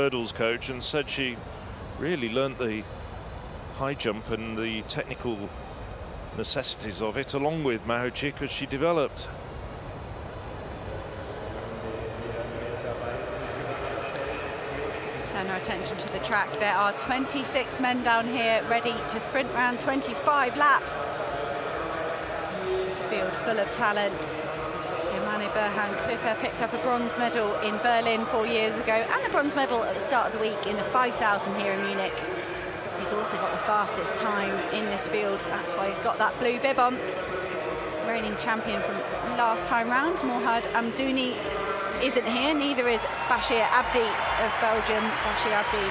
hurdles coach and said she really learnt the high jump and the technical necessities of it, along with Mahojic, as she developed. Turn our attention to the track. There are 26 men down here ready to sprint round 25 laps. This field full of talent. Yemaneberhan Crippa picked up a bronze medal in Berlin 4 years ago and a bronze medal at the start of the week in the 5,000 here in Munich. He's also got the fastest time in this field. That's why he's got that blue bib on. Reigning champion from last time round, Morhad Amdouni, isn't here. Neither is Bashir Abdi of Belgium. Bashir Abdi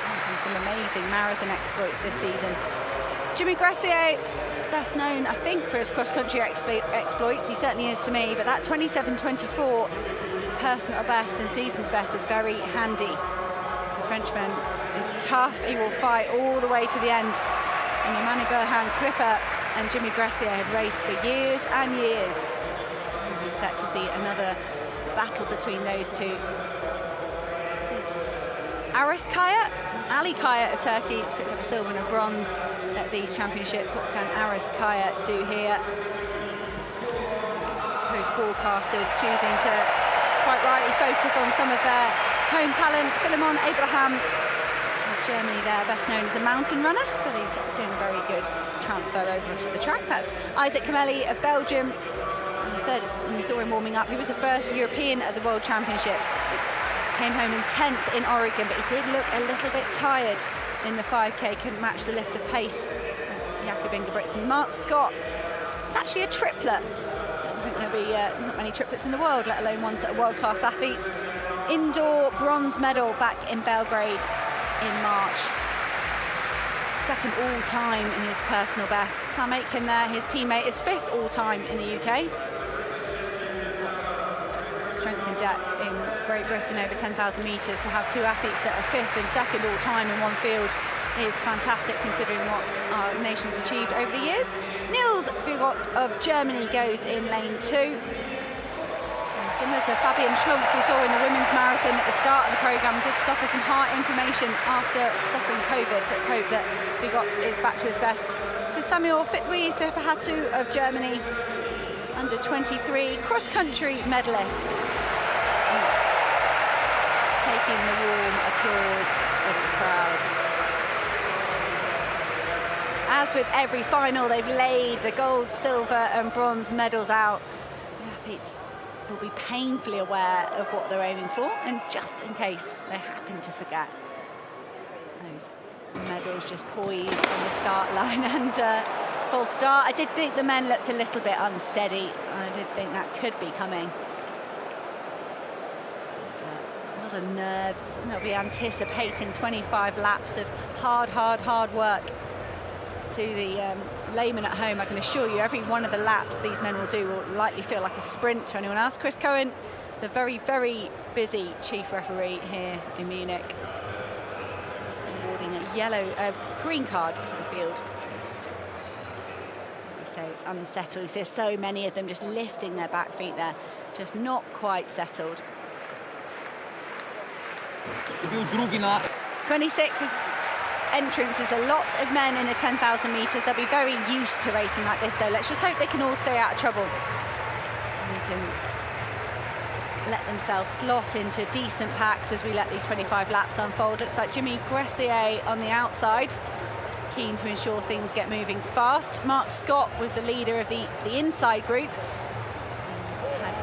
having some amazing marathon exploits this season. Jimmy Gressier, best known, I think, for his cross-country exploits. He certainly is to me, but that 27:24 personal best and season's best is very handy. The Frenchman is tough. He will fight all the way to the end. And Yemaneberhan Crippa and Jimmy Gressier had raced for years and years. We're set to see another battle between those two. This is Aras Kaya, Ali Kaya of Turkey. It's picked up a silver and a bronze at these championships. What can Aras Kaya do here? Host broadcasters choosing to quite rightly focus on some of their home talent. Philemon Abraham of Germany there, best known as a mountain runner, but he's doing a very good transfer over onto the track. That's Isaac Kameli of Belgium. He said when we saw him warming up, he was the first European at the World Championships. Came home in 10th in Oregon, but he did look a little bit tired in the 5K, couldn't match the lift of pace of Jakob Ingebrigtsen. Mark Scott, it's actually a triplet. I think there'll be not many triplets in the world, let alone ones that are world-class athletes. Indoor bronze medal back in Belgrade in March. Second all-time in his personal best. Sam Aitken there, his teammate, is 5th all-time in the UK. Strength and depth in Great Britain over 10,000 metres. To have two athletes that are 5th and 2nd all-time in one field is fantastic, considering what our nation's achieved over the years. Niels Vigot of Germany goes in lane 2. Similar to Fabian Schlumpf, we saw in the women's marathon at the start of the programme, did suffer some heart inflammation after suffering COVID, so let's hope that Vigot is back to his best. So Samuel Fitwi Sepahatu of Germany, under 23, cross-country medalist, taking the warm applause of the crowd. As with every final, they've laid the gold, silver and bronze medals out. The athletes will be painfully aware of what they're aiming for, and just in case they happen to forget, those medals just poised on the start line and full start. I did think the men looked a little bit unsteady. I did think that could be coming. There's a lot of nerves. They'll be anticipating 25 laps of hard work. To the layman at home, I can assure you every one of the laps these men will do will likely feel like a sprint to anyone else. Chris Cohen, the very, very busy chief referee here in Munich, awarding a green card to the field. So it's unsettled. He says so many of them just lifting their back feet there, just not quite settled. 26 is entrance is a lot of men in a 10,000 metres. They'll be very used to racing like this, though. Let's just hope they can all stay out of trouble. And can let themselves slot into decent packs as we let these 25 laps unfold. Looks like Jimmy Gressier on the outside, keen to ensure things get moving fast. Mark Scott was the leader of the inside group. Had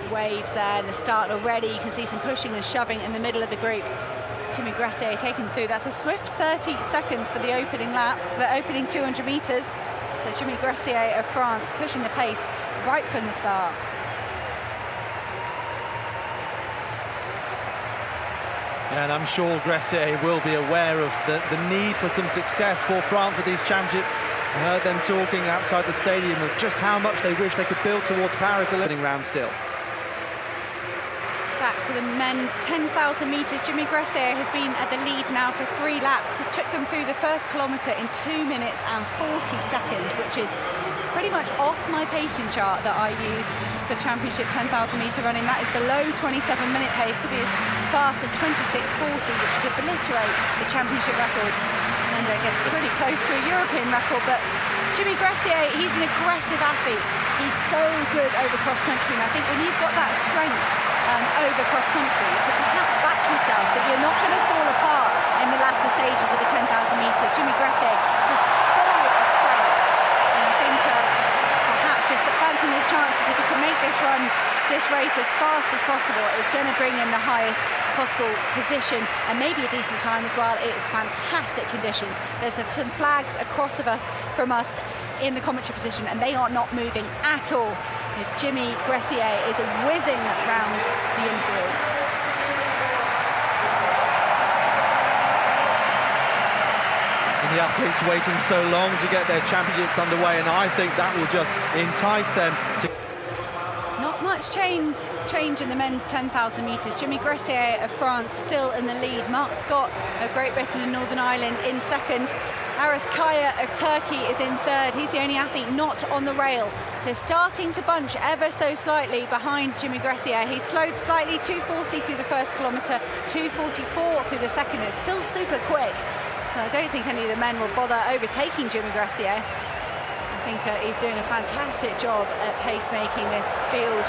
2 waves there in the start already. You can see some pushing and shoving in the middle of the group. Jimmy Gressier taken through. That's a swift 30 seconds for the opening lap, the opening 200 metres. So Jimmy Gressier of France pushing the pace right from the start. And I'm sure Gressier will be aware of the need for some success for France at these championships. I heard them talking outside the stadium of just how much they wish they could build towards Paris Olympic round still. Back to the men's 10,000 metres. Jimmy Gressier has been at the lead now for 3 laps. It took them through the first kilometre in 2 minutes and 40 seconds, which is pretty much off my pacing chart that I use for championship 10,000 metre running. That is below 27-minute pace, could be as fast as 26:40, which would obliterate the championship record and get pretty close to a European record. But Jimmy Gressier, he's an aggressive athlete. He's so good over cross-country, and I think when you've got that strength over cross-country, you can perhaps back yourself that you're not going to fall apart in the latter stages of the 10,000 metres. Jimmy Gressier just full of strength, and I think perhaps just fancying his chances, if he can make this run, this race as fast as possible, is going to bring in the highest possible position and maybe a decent time as well. It is fantastic conditions. There's some flags across from us in the commentary position, and they are not moving at all. Jimmy Gressier is whizzing round the infield. And the athletes waiting so long to get their championships underway, and I think that will just entice them to... Not much change in the men's 10,000 metres. Jimmy Gressier of France still in the lead. Mark Scott of Great Britain and Northern Ireland in second. Aras Kaya of Turkey is in third. He's the only athlete not on the rail. They're starting to bunch ever so slightly behind Jimmy Gressier. He slowed slightly, 2:40 through the first kilometre, 2:44 through the second. It's still super quick. So I don't think any of the men will bother overtaking Jimmy Gressier. I think he's doing a fantastic job at pacemaking this field.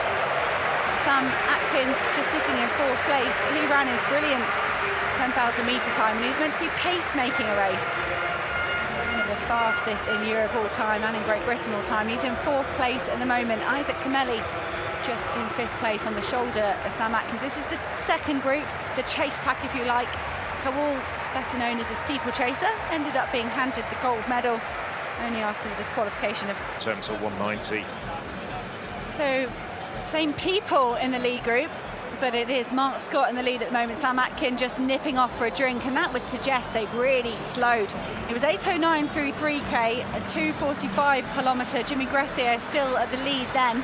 Sam Atkins just sitting in fourth place. He ran his brilliant 10,000 metre time, and he's meant to be pacemaking a race. He's one of the fastest in Europe all time and in Great Britain all time. He's in fourth place at the moment. Isaac Kameli just in fifth place on the shoulder of Sam Atkins. This is the second group, the chase pack if you like. Kawal, better known as a steeplechaser, ended up being handed the gold medal only after the disqualification of... In terms of 190. So, same people in the lead group, but it is Mark Scott in the lead at the moment. Sam Atkins just nipping off for a drink, and that would suggest they've really slowed. It was 8:09 through 3K, a 2:45 kilometre. Jimmy Gressier still at the lead then.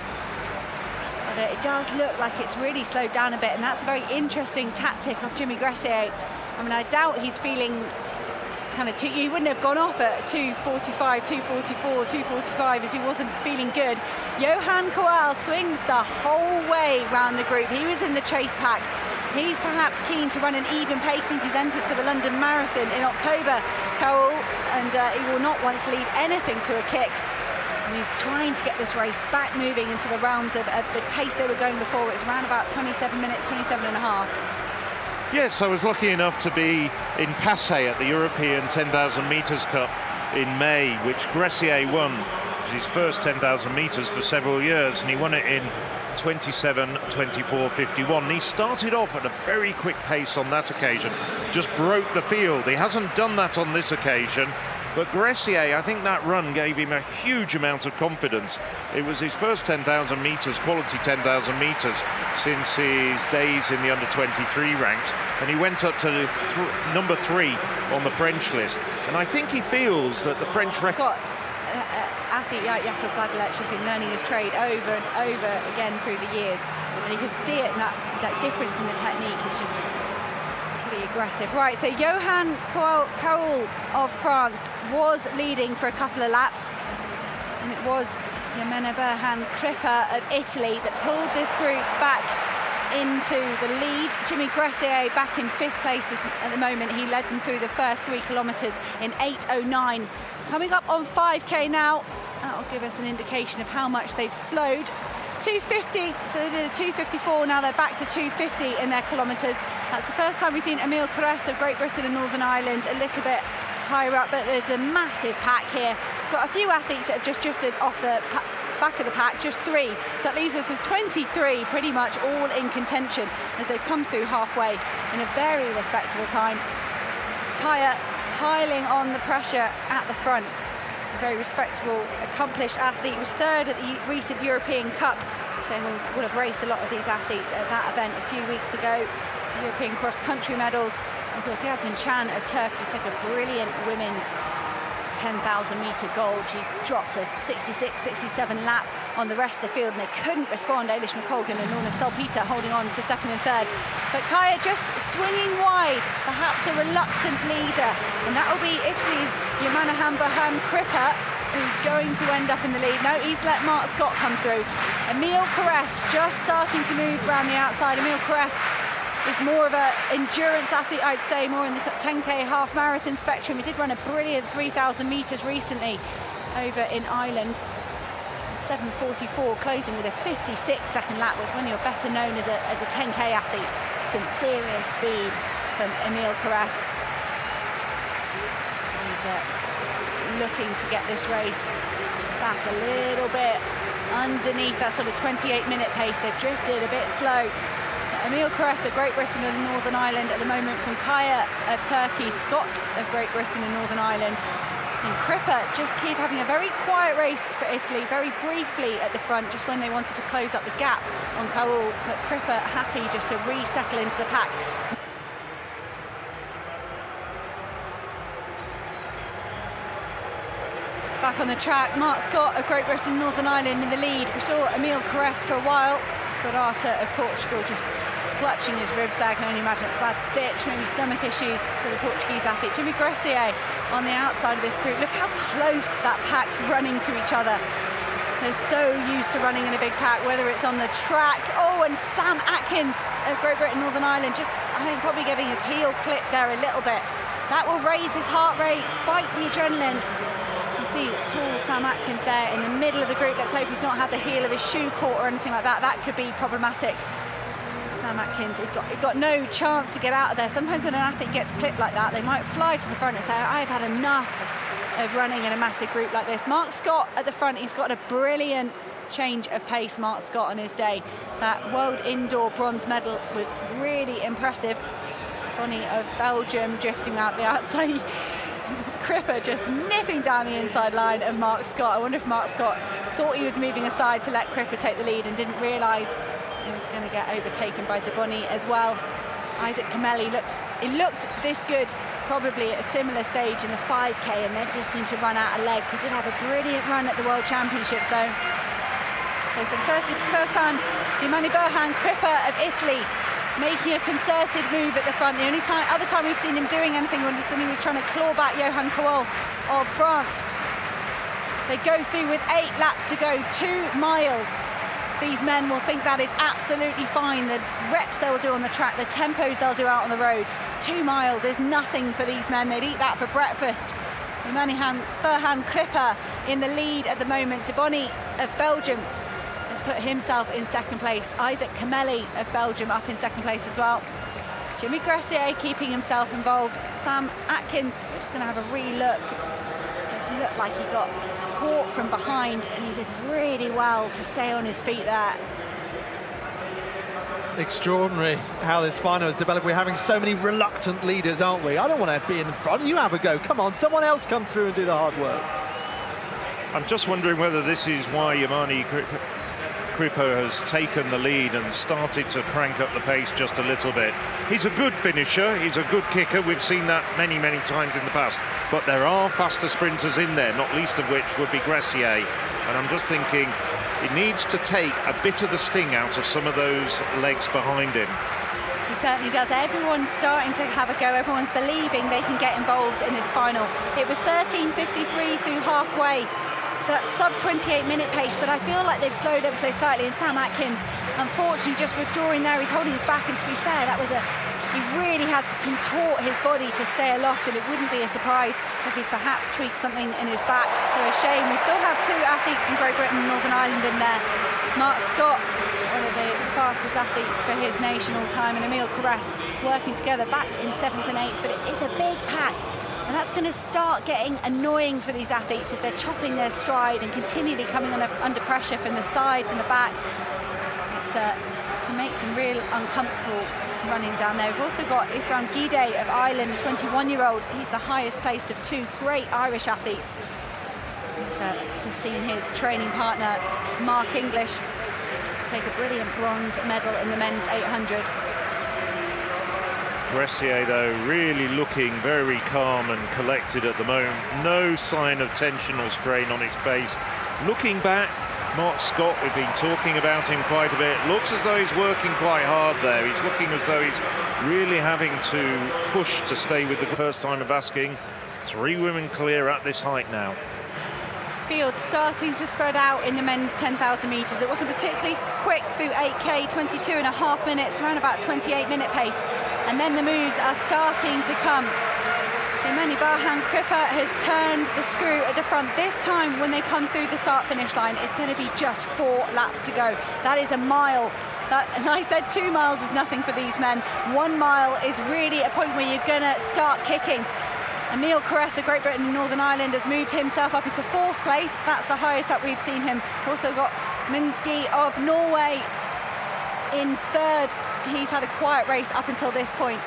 But it does look like it's really slowed down a bit, and that's a very interesting tactic of Jimmy Gressier. I mean, I doubt he's feeling kind of you wouldn't have gone off at 2:45, 2:44, 2:45 if he wasn't feeling good. Johan Koal swings the whole way round the group. He was in the chase pack. He's perhaps keen to run an even pace. I think he's entered for the London Marathon in October, Koal, and he will not want to leave anything to a kick. And he's trying to get this race back moving into the realms of the pace they were going before. It was around about 27 minutes, 27 and a half. Yes, I was lucky enough to be in Passy at the European 10,000 metres Cup in May, which Gressier won. It was his first 10,000 metres for several years, and he won it in 27:24:51. And he started off at a very quick pace on that occasion, just broke the field. He hasn't done that on this occasion. But Gressier, I think that run gave him a huge amount of confidence. It was his first 10,000 metres, quality 10,000 metres, since his days in the under-23 ranks. And he went up to number 3 on the French list. And I think he feels that the French record... Athlete Jakob Badelet has been learning his trade over and over again through the years. And you can see it, that difference in the technique is just... aggressive. Right, so Johan Koal of France was leading for a couple of laps, and it was Yemaneberhan Crippa of Italy that pulled this group back into the lead. Jimmy Gressier back in fifth place at the moment. He led them through the first 3 kilometres in 8:09. Coming up on 5K now, that'll give us an indication of how much they've slowed. 2:50, so they did a 2:54, now they're back to 2:50 in their kilometres. That's the first time we've seen Emile Caresse of Great Britain and Northern Ireland a little bit higher up, but there's a massive pack here. Got a few athletes that have just drifted off the back of the pack, just 3. So that leaves us with 23 pretty much all in contention as they've come through halfway in a very respectable time. Kaya piling on the pressure at the front. A very respectable, accomplished athlete. Was third at the recent European Cup, so we'll have raced a lot of these athletes at that event a few weeks ago. European cross-country medals. Of course, Yasmin Chan of Turkey took a brilliant women's 10,000 metre gold. She dropped a 66, 67 lap on the rest of the field, and they couldn't respond. Eilish McColgan and Norna Salpeter holding on for second and third. But Kaya just swinging wide, perhaps a reluctant leader. And that will be Italy's Yemaneberhan Crippa. who's going to end up in the lead. No, he's let Mark Scott come through. Emile Caresse just starting to move around the outside. Emile Caresse is more of an endurance athlete, I'd say, more in the 10K half marathon spectrum. He did run a brilliant 3,000 metres recently over in Ireland. 7:44, closing with a 56-second lap, which when you're better known as a 10K athlete, some serious speed from Emile Caresse. He's looking to get this race back a little bit underneath that sort of 28-minute pace. They've drifted a bit slow. Emile Caresse of Great Britain and Northern Ireland at the moment, from Kaya of Turkey, Scott of Great Britain and Northern Ireland. And Crippa just keep having a very quiet race for Italy, very briefly at the front, just when they wanted to close up the gap on Kaul, but Crippa happy just to resettle into the pack. Back on the track, Mark Scott of Great Britain and Northern Ireland in the lead. We saw Emile Caresse for a while. Scorata of Portugal just clutching his ribs there. I can only imagine it's a bad stitch, maybe stomach issues for the Portuguese athlete. Jimmy Gressier on the outside of this group. Look how close that pack's running to each other. They're so used to running in a big pack, whether it's on the track. Oh, and Sam Atkins of Great Britain, Northern Ireland, just, I think, probably getting his heel clipped there a little bit. That will raise his heart rate, spike the adrenaline. You see tall Sam Atkins there in the middle of the group. Let's hope he's not had the heel of his shoe caught or anything like that. That could be problematic. Sam Atkins, he got no chance to get out of there. Sometimes when an athlete gets clipped like that, they might fly to the front and say, I've had enough of running in a massive group like this. Mark Scott at the front, he's got a brilliant change of pace, Mark Scott, on his day. That World Indoor bronze medal was really impressive. Bonnie of Belgium drifting out the outside. Crippa just nipping down the inside line of Mark Scott. I wonder if Mark Scott thought he was moving aside to let Crippa take the lead and didn't realise he was going to get overtaken by Bonnie as well. Isaac Camelli looked this good probably at a similar stage in the 5K, and they just seemed to run out of legs. He did have a brilliant run at the World Championships though. So for the first time, Yemaneberhan Crippa of Italy making a concerted move at the front. The other time we've seen him doing anything when he was trying to claw back Johan Kool of France. They go through with 8 laps to go, 2 miles. These men will think that is absolutely fine. The reps they'll do on the track, the tempos they'll do out on the roads. 2 miles is nothing for these men. They'd eat that for breakfast. Yemaneberhan Crippa in the lead at the moment. Bonnie of Belgium has put himself in second place. Isaac Camelli of Belgium up in second place as well. Jimmy Gressier keeping himself involved. Sam Atkins just going to have a re-look. Just looked like he got caught from behind, and he did really well to stay on his feet there. Extraordinary how this final has developed. We're having so many reluctant leaders, aren't we? I don't want to be in front. You have a go. Come on, someone else come through and do the hard work. I'm just wondering whether this is why Crippa has taken the lead and started to crank up the pace just a little bit. He's a good finisher, he's a good kicker. We've seen that many, many times in the past. But there are faster sprinters in there, not least of which would be Gressier. And I'm just thinking, he needs to take a bit of the sting out of some of those legs behind him. He certainly does. Everyone's starting to have a go. Everyone's believing they can get involved in this final. It was 13:53 through halfway. So that's sub-28-minute pace, but I feel like they've slowed ever so slightly. And Sam Atkins, unfortunately, just withdrawing there. He's holding his back, and to be fair, he really had to contort his body to stay aloft, and it wouldn't be a surprise if he's perhaps tweaked something in his back. So a shame. We still have 2 athletes from Great Britain and Northern Ireland in there. Mark Scott, one of the fastest athletes for his nation all time, and Emile Caresse working together back in 7th and 8th, but it is a big pack. And that's going to start getting annoying for these athletes if they're chopping their stride and continually coming under pressure from the side, from the back. It makes them real uncomfortable running down there. We've also got Ifran Gide of Ireland, the 21-year-old. He's the highest placed of 2 great Irish athletes. He's just seen his training partner, Mark English, take a brilliant bronze medal in the men's 800. Gressier, though, really looking very calm and collected at the moment. No sign of tension or strain on his face. Looking back, Mark Scott, we've been talking about him quite a bit. Looks as though he's working quite hard there. He's looking as though he's really having to push to stay with the first time of asking. 3 women clear at this height now. field starting to spread out in the men's 10,000 metres. It wasn't particularly quick through 8K, 22.5 minutes, around about 28-minute pace. And then the moves are starting to come. Yemaneberhan Crippa has turned the screw at the front. This time when they come through the start-finish line, it's going to be just 4 laps to go. That is a mile. And I said 2 miles is nothing for these men. 1 mile is really a point where you're going to start kicking. Emil Caressa, Great Britain and Northern Ireland, has moved himself up into 4th place. That's the highest that we've seen him. Also got Minsky of Norway in 3rd. He's had a quiet race up until this point.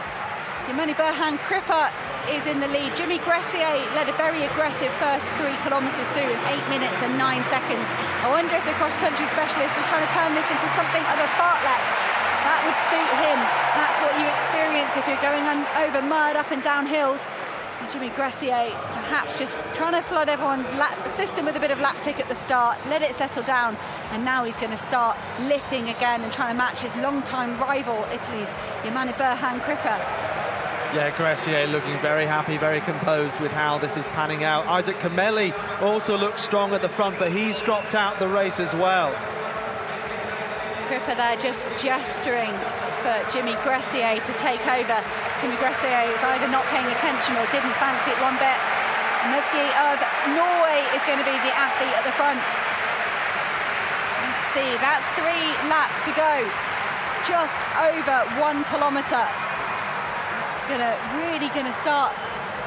Yemaneberhan Crippa is in the lead. Jimmy Gressier led a very aggressive first 3 kilometres through in 8 minutes and 9 seconds. I wonder if the cross-country specialist was trying to turn this into something of a fartlek. That would suit him. That's what you experience if you're going over mud, up and down hills. And Jimmy Gressier perhaps just trying to flood everyone's system with a bit of lactic at the start, let it settle down, and now he's going to start lifting again and trying to match his long-time rival, Italy's Yemaneberhan Crippa. Yeah, Gressier looking very happy, very composed with how this is panning out. Isaac Kameli also looks strong at the front, but he's dropped out the race as well. Crippa there just gesturing for Jimmy Gressier to take over. Jimmy Gressier is either not paying attention or didn't fancy it one bit. Minsky of Norway is going to be the athlete at the front. Let's see, that's 3 laps to go. Just over 1 kilometre. Really going to start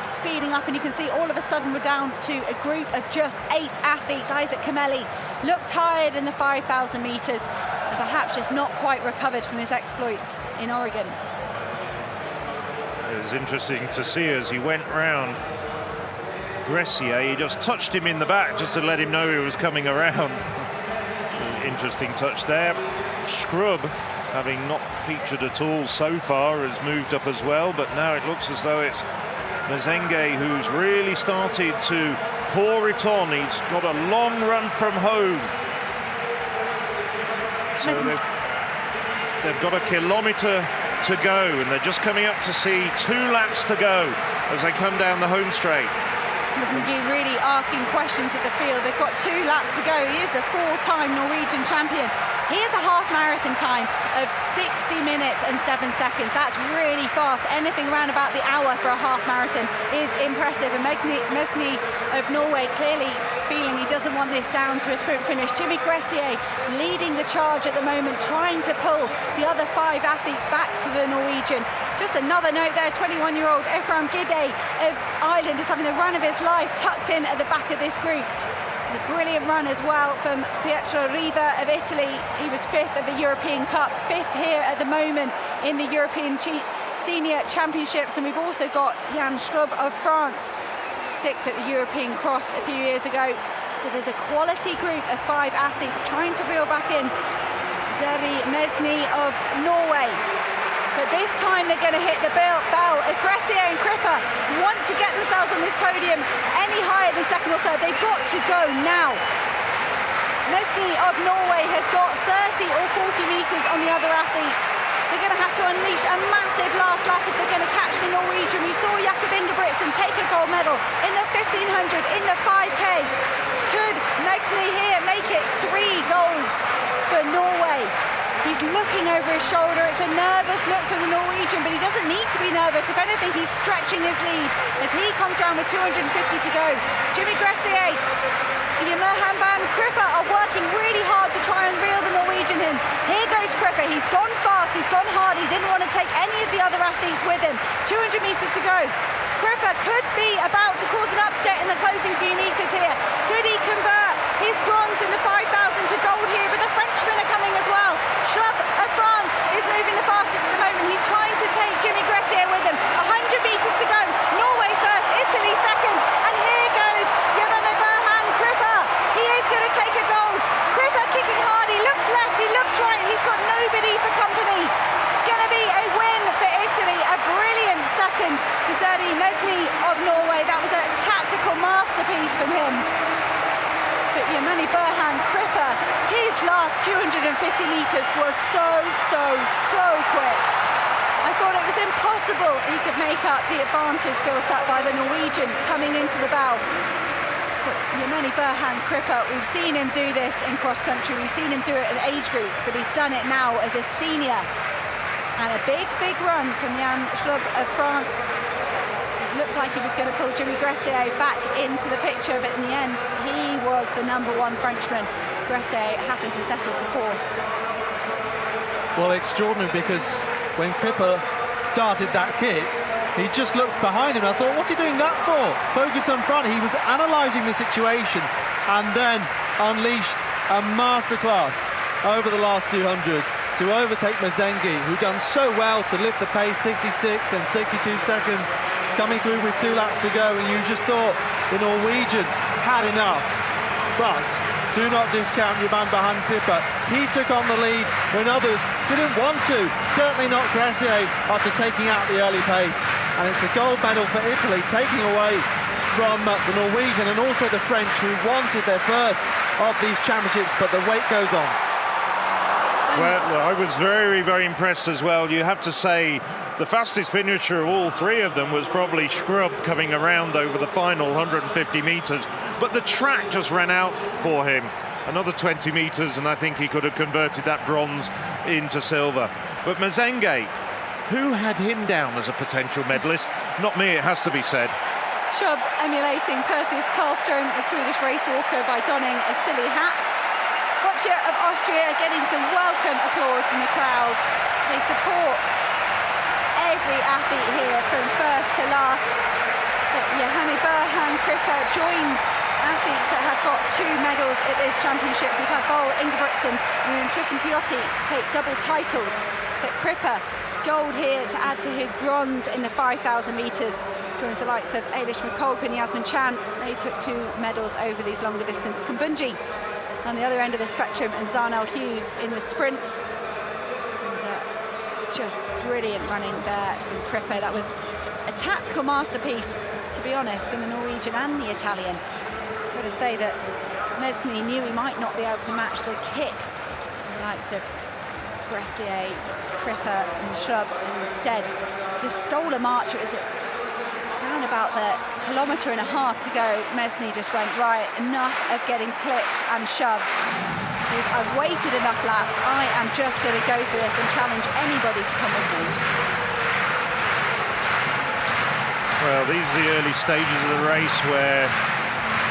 speeding up, and you can see all of a sudden we're down to a group of just 8 athletes. Isaac Kameli looked tired in the 5,000 metres and perhaps just not quite recovered from his exploits in Oregon. It was interesting to see as he went round Gressier, he just touched him in the back just to let him know he was coming around. Interesting touch there. Scrub, having not featured at all so far, has moved up as well, but now it looks as though it's Mezenge who's really started to pour it on. He's got a long run from home. So they've got a kilometre to go, and they're just coming up to see 2 laps to go as they come down the home straight. Mezenge really asking questions of the field. They've got 2 laps to go. He is the 4-time Norwegian champion. He has a half marathon time of 60 minutes and 7 seconds. That's really fast. Anything around about the hour for a half marathon is impressive. And Mesny of Norway clearly feeling he doesn't want this down to a sprint finish. Jimmy Gressier leading the charge at the moment, trying to pull the other 5 athletes back to the Norwegian. Just another note there, 21-year-old Ephraim Gide of Ireland is having the run of his life tucked in at the back of this group. A brilliant run as well from Pietro Riva of Italy. He was 5th at the European Cup, 5th here at the moment in the European Senior Championships. And we've also got Jan Scrub of France, 6th at the European Cross a few years ago. So there's a quality group of 5 athletes trying to reel back in. Zeri Mesny of Norway. But this time they're going to hit the bell. Gressier and Crippa want to get themselves on this podium any higher than 2nd or 3rd. They've got to go now. Mesny of Norway has got 30 or 40 metres on the other athletes. They're going to have to unleash a massive last lap if they're going to catch the Norwegian. We saw Jakob Ingebrigtsen take a gold medal in the 1500, in the 5K. Could Mesny here make it 3 golds for Norway? He's looking over his shoulder. It's a nervous look for the Norwegian, but he doesn't need to be nervous. If anything, he's stretching his lead as he comes around with 250 to go. Jimmy Gressier and Yemaneberhan Crippa are working really hard to try and reel the Norwegian in. Here goes Crippa. He's gone fast, he's gone hard. He didn't want to take any of the other athletes with him. 200 metres to go. Crippa could be about to cause an upset in the closing few metres here. Could he convert his bronze in the 5,000 to gold here? But the Frenchmen are coming as well. Schrub of France is moving the fastest at the moment. He's trying to take Jimmy Gressier with him. 100 metres to go. Norway first, Italy second. And here goes Yemaneberhan Crippa. He is going to take a gold. Crippa kicking hard. He looks left, he looks right. He's got nobody for company. It's going to be a win for Italy. A brilliant second. Zeri Mesny of Norway. That was a tactical masterpiece from him. But Yemaneberhan Crippa, his last 250 metres was so quick. I thought it was impossible he could make up the advantage built up by the Norwegian coming into the bell. Yemaneberhan Crippa, we've seen him do this in cross-country, we've seen him do it in age groups, but he's done it now as a senior. And a big, big run from Jan Schlub of France. It looked like he was going to pull Jimmy Gressier back into the picture, but in the end, he was the #1 Frenchman. Gressier happened to settle for 4th. Well, extraordinary, because when Crippa started that kick, he just looked behind him. I thought, what's he doing that for? Focus on front. He was analysing the situation and then unleashed a masterclass over the last 200 to overtake Mazengi, who done so well to lift the pace, 66, then 62 seconds, coming through with 2 laps to go, and you just thought the Norwegian had enough. But do not discount Yemaneberhan Crippa. He took on the lead when others didn't want to. Certainly not Gressier after taking out the early pace. And it's a gold medal for Italy, taking away from the Norwegian and also the French, who wanted their first of these championships, but the wait goes on. Well, I was very, very impressed as well. You have to say the fastest finisher of all 3 of them was probably Schrub, coming around over the final 150 metres. But the track just ran out for him. Another 20 metres, and I think he could have converted that bronze into silver. But Mazengi, who had him down as a potential medalist? Not me, it has to be said. Schrub emulating Perseus Karlström, the Swedish race walker, by donning a silly hat. Boccia of Austria getting some welcome applause from the crowd. They support every athlete here from first to last. But Yemaneberhan Crippa joins athletes that have got 2 medals at this championship. We've had Boel Ingebrigtsen and Tristan Piotti take double titles. But Crippa, gold here to add to his bronze in the 5,000 metres. Joins the likes of Eilish McCulloch and Yasmin Chan. They took 2 medals over these longer distance. Kumbunji on the other end of the spectrum, and Zarnell Hughes in the sprints. And just brilliant running there from Crippa. That was a tactical masterpiece, to be honest, from the Norwegian and the Italian. I've got to say that Mesny knew he might not be able to match the kick. The likes of Gressier, Crippa and Schrub, and instead just stole a march. It was around about the 1.5 kilometres to go. Mesny just went, right, enough of getting clipped and shoved. I've waited enough laps. I am just going to go for this and challenge anybody to come with me. Well, these are the early stages of the race where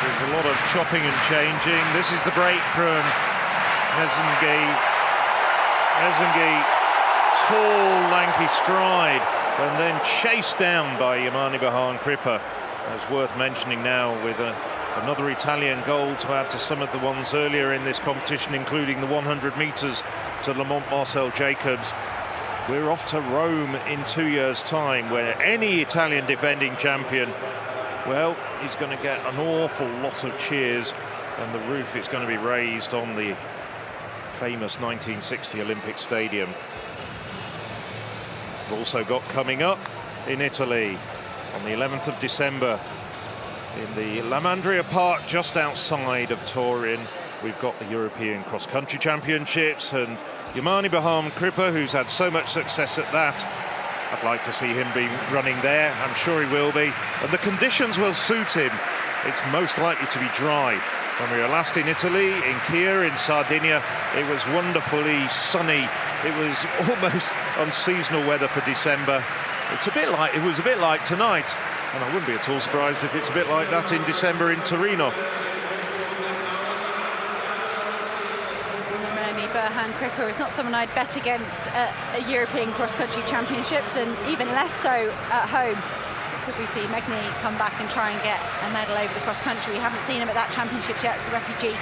there's a lot of chopping and changing. This is the break from Mazengi. Mazengi, tall, lanky stride, and then chased down by Yemaneberhan Crippa. That's worth mentioning now, with another Italian gold to add to some of the ones earlier in this competition, including the 100 metres to Le Mans Marcel Jacobs. We're off to Rome in 2 years' time, where any Italian defending champion, well, he's going to get an awful lot of cheers, and the roof is going to be raised on the famous 1960 Olympic Stadium. We've also got coming up in Italy on the 11th of December in the La Mandria Park just outside of Turin. We've got the European Cross-Country Championships, and Yemaneberhan Crippa, who's had so much success at that, I'd like to see him be running there. I'm sure he will be, and the conditions will suit him. It's most likely to be dry. When we were last in Italy, in Chia, in Sardinia, it was wonderfully sunny. It was almost unseasonal weather for December. It was a bit like tonight, and I wouldn't be at all surprised if it's a bit like that in December in Torino. Yemaneberhan Crippa is not someone I'd bet against at a European Cross-Country Championships, and even less so at home. Could we see Megni come back and try and get a medal over the cross-country? We haven't seen him at that championships yet. It's a refugee